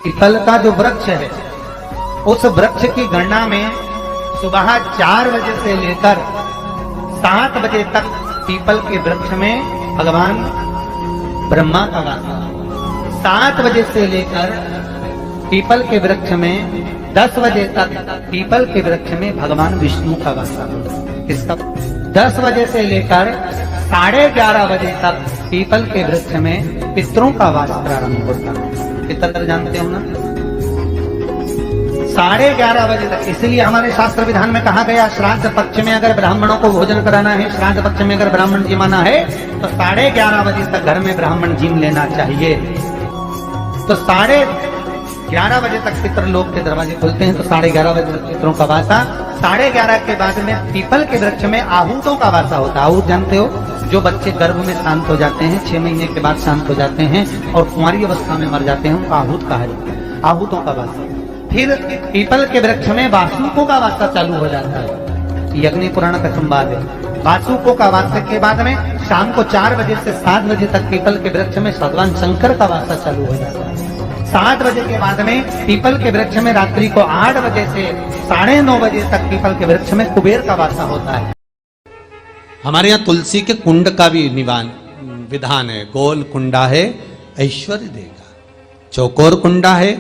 People का जो वृक्ष है, उस वृक्ष की गणना में सुबह 4 बजे से लेकर 7 बजे तक पीपल के वृक्ष में भगवान ब्रह्मा का वास है। 7 बजे से लेकर पीपल के वृक्ष में 10 बजे तक पीपल के वृक्ष में भगवान विष्णु का वास है। इसका 10 बजे से लेकर 11:30 बजे तक पीपल के वृक्ष में पितरों का वास प्रारंभ होता है। पितर जानते हो ना, 11:30 बजे तक। इसलिए हमारे शास्त्र विधान में कहा गया, श्राद्ध पक्ष में अगर ब्राह्मणों को भोजन कराना है, श्राद्ध पक्ष में अगर ब्राह्मण जिमाना है, तो 11:30 बजे तक घर में ब्राह्मण जिम लेना चाहिए। तो 11:30 बजे तक पितर लोग के दरवाजे खुलते हैं, तो 11:30 बजे तक पितरों का वासा। 11:30 के बाद में पीपल के वृक्ष में आहूतों का वासा होता है। आहूत जानते हो, जो बच्चे गर्भ में शांत हो जाते हैं, 6 महीने के बाद शांत हो जाते हैं और कुंवारी अवस्था में मर जाते हैं, उनको आहूत कहा जाता है। आहूतों का वासा। फिर पीपल के वृक्ष में वासुकों का वासा चालू हो जाता है। अग्नि पुराण का संवाद है। वासुकों का वासा के बाद में शाम को 4 बजे से 7 बजे तक पीपल के वृक्ष में भगवान शंकर का वासा चालू हो जाता है। 7 बजे के बाद में पीपल के वृक्ष में रात्रि को 8 बजे से 9:30 बजे तक पीपल के वृक्ष में कुबेर का वासा होता है। हमारे यहाँ तुलसी के कुंड का भी विधान है। गोल कुंडा है ऐश्वर्य देगा, चौकोर कुंडा है।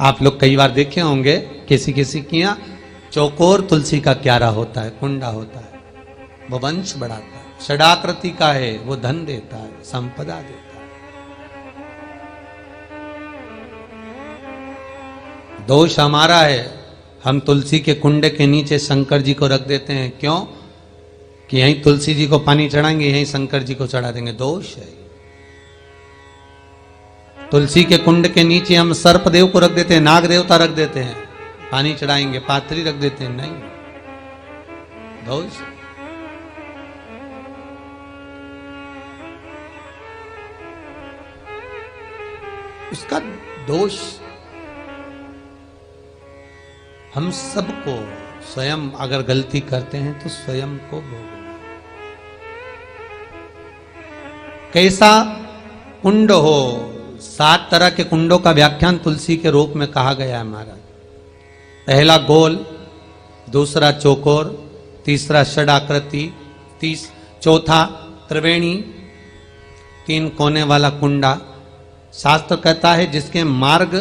आप लोग कई बार देखे होंगे किसी किसी के यहाँ चौकोर तुलसी का क्यारा होता है, कुंडा होता है, वो वंश बढ़ाता है। षडाकृति का है, वो धन देता है, संपदा देता है। दोष हमारा है, हम तुलसी के कुंड के नीचे शंकर जी को रख देते हैं। क्यों? कि यहीं तुलसी जी को पानी चढ़ाएंगे, यहीं शंकर जी को चढ़ा देंगे। दोष है। तुलसी के कुंड के नीचे हम सर्प देव को रख देते हैं, नाग देवता रख देते हैं, पानी चढ़ाएंगे, पाथरी रख देते हैं, नहीं, दोष। उसका दोष हम सबको स्वयं अगर गलती करते हैं तो स्वयं को भोगना। कैसा कुंड हो, 7 तरह के कुंडों का व्याख्यान तुलसी के रूप में कहा गया है महाराज। पहला गोल, दूसरा चौकोर, तीसरा षडाकृति, चौथा त्रिवेणी, 3 कोने वाला कुंडा। शास्त्र कहता है जिसके मार्ग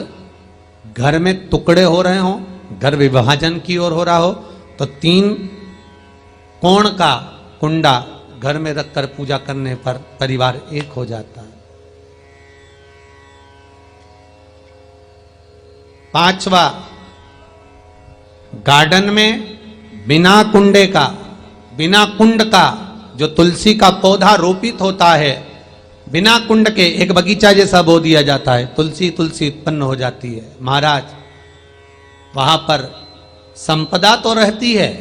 घर में टुकड़े हो रहे हों, घर विभाजन की ओर हो रहा हो, तो 3 कोण का कुंडा घर में रखकर पूजा करने पर परिवार एक हो जाता है। 5वां, गार्डन में बिना कुंडे का, बिना कुंड का जो तुलसी का पौधा रोपित होता है, बिना कुंड के एक बगीचा जैसा बो दिया जाता है, तुलसी तुलसी उत्पन्न हो जाती है। महाराज, वहां पर संपदा तो रहती है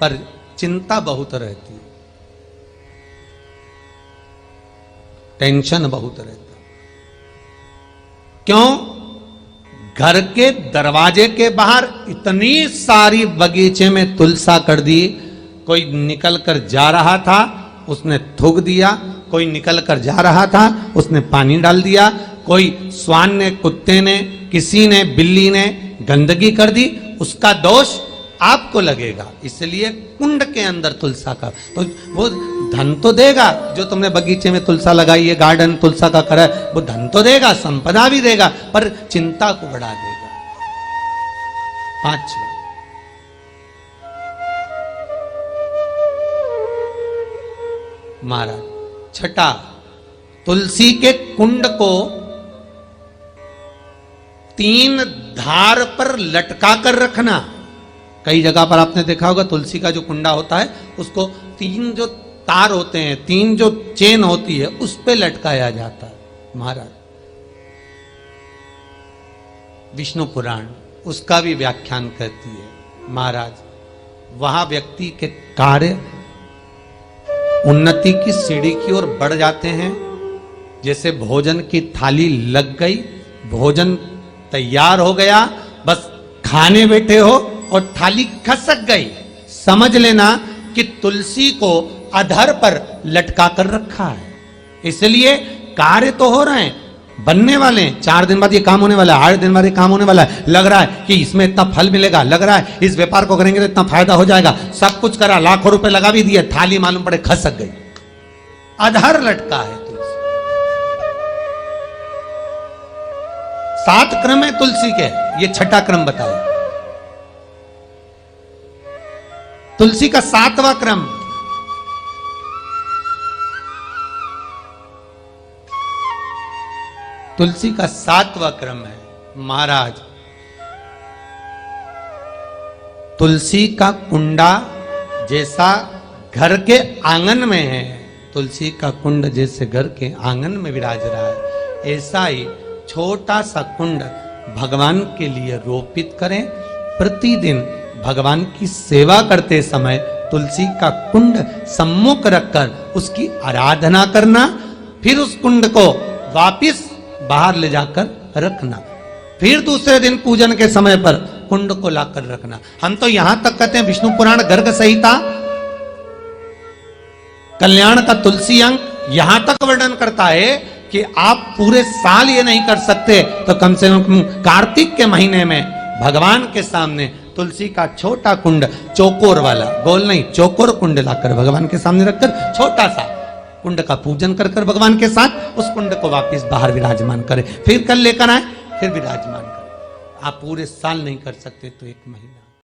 पर चिंता बहुत रहती है, टेंशन बहुत रहता है। क्यों? घर के दरवाजे के बाहर इतनी सारी बगीचे में तुलसा कर दी। कोई निकल कर जा रहा था, उसने थूक दिया, कोई निकल कर जा रहा था, उसने पानी डाल दिया, कोई श्वान ने, कुत्ते ने, किसी ने, बिल्ली ने गंदगी कर दी, उसका दोष आपको लगेगा। इसलिए कुंड के अंदर तुलसा का, तो वो धन तो देगा, जो तुमने बगीचे में तुलसा लगाई है, गार्डन तुलसा का करा, वो धन तो देगा, संपदा भी देगा, पर चिंता को बढ़ा देगा। 5वां, महाराज, 6ठा, तुलसी के कुंड को 3 धार पर लटका कर रखना। कई जगह पर आपने देखा होगा तुलसी का जो कुंडा होता है, उसको 3 जो तार होते हैं, 3 जो चेन होती है, उस पे लटकाया जाता है। महाराज, विष्णु पुराण उसका भी व्याख्यान करती है। महाराज, वहां व्यक्ति के कार्य उन्नति की सीढ़ी की ओर बढ़ जाते हैं। जैसे भोजन की थाली लग गई, भोजन तैयार हो गया, बस खाने बैठे हो और थाली खसक गई, समझ लेना कि तुलसी को अधर पर लटका कर रखा है। इसलिए कार्य तो हो रहे हैं बनने वाले हैं, 4 दिन बाद ये काम होने वाला है, 8 दिन बाद ये काम होने वाला है, लग रहा है कि इसमें इतना फल मिलेगा, लग रहा है इस व्यापार को करेंगे तो इतना फायदा हो जाएगा, सब कुछ करा, लाखों रुपए लगा भी दिए, थाली मालूम पड़े खसक गई, अधर लटका है तुलसी। 7 क्रम है तुलसी के, ये छठा क्रम बताया। तुलसी का 7वां क्रम, तुलसी का 7वां क्रम है, महाराज तुलसी का कुंडा जैसा घर के आंगन में है, तुलसी का कुंड जैसे घर के आंगन में विराज रहा है, ऐसा ही छोटा सा कुंड भगवान के लिए रोपित करें। प्रतिदिन भगवान की सेवा करते समय तुलसी का कुंड सम्मुख रखकर उसकी आराधना करना, फिर उस कुंड को वापिस बाहर ले जाकर रखना, फिर दूसरे दिन पूजन के समय पर कुंड को लाकर रखना। हम तो यहां तक कहते हैं, विष्णु पुराण गर्ग संहिता कल्याण का तुलसी अंग यहां तक वर्णन करता है कि आप पूरे साल ये नहीं कर सकते तो कम से कम कार्तिक के महीने में भगवान के सामने तुलसी का छोटा कुंड, चौकोर वाला, गोल नहीं, चौकोर कुंड लाकर भगवान के सामने रखकर छोटा सा कुंड का पूजन कर कर भगवान के साथ उस कुंड को वापस बाहर विराजमान करें, फिर कल लेकर आए, फिर विराजमान करें। आप पूरे साल नहीं कर सकते तो 1 महीना